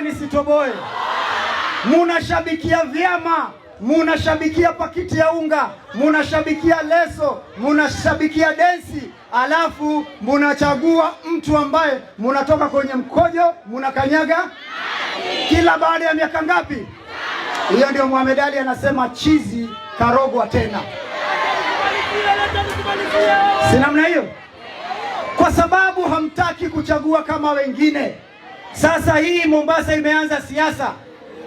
nisitoboe? Munashabikia vyama, munashabikia pakiti ya unga, munashabikia leso, munashabikia densi, alafu munachagua mtu ambaye munatoka kwenye mkojo munakanyaga kila baada ya miaka ngapi? Hiyo ndio Mohamed Ali anasema chizi karogwa tena. Si namna hiyo? Kwa sababu hamtaki kuchagua kama wengine. Sasa hii Mombasa imeanza siasa.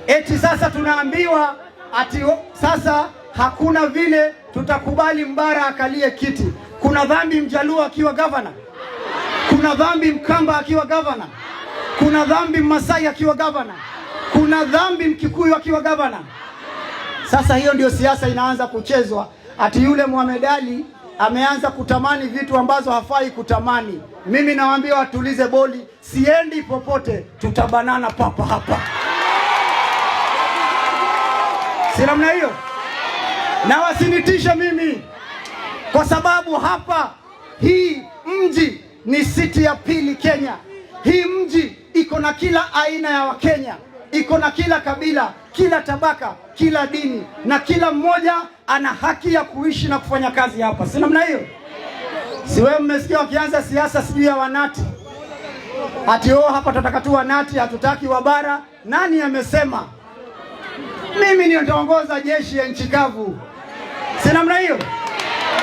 Eti sasa tunaambiwa ati sasa hakuna vile tutakubali Mbara akalie kiti. Kuna dhambi Mjaluo akiwa gavana? Kuna dhambi Mkamba akiwa gavana? Kuna dhambi Masai akiwa gavana? Kuna dhambi Mkikuyu akiwa gavana? Sasa hiyo ndio siasa inaanza kuchezwa. Ati yule Mohamed Ali ameanza kutamani vitu ambazo hafai kutamani. Mimi nawaambia watulize boli, siendi popote, tutabanana papa hapa. Si namna hiyo? Na wasinitisha mimi, kwa sababu hapa hii mji ni city ya pili Kenya. Hii mji iko na kila aina ya Wakenya, iko na kila kabila, kila tabaka, kila dini, na kila mmoja ana haki ya kuishi na kufanya kazi hapa. Si namna hiyo? Si wewe mmesikia wakianza siasa sijui ya wanati? Ati hapa tunataka tu wanati, hatutaki wabara. Nani amesema? Mimi ndio nitaongoza jeshi ya nchi kavu. Si namna hiyo?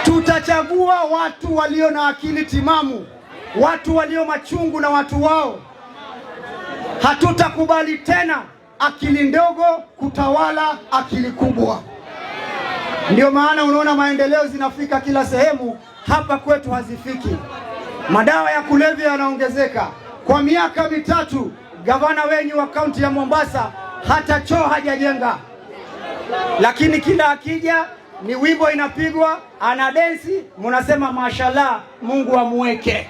Tutachagua watu walio na akili timamu, watu walio machungu na watu wao. Hatutakubali tena akili ndogo kutawala akili kubwa. Ndio maana unaona maendeleo zinafika kila sehemu, hapa kwetu hazifiki. Madawa ya kulevya yanaongezeka. Kwa miaka mitatu gavana wenyu wa kaunti ya Mombasa hata choo hajajenga. Lakini kila akija ni wimbo inapigwa, ana densi, munasema mashallah, Mungu amuweke.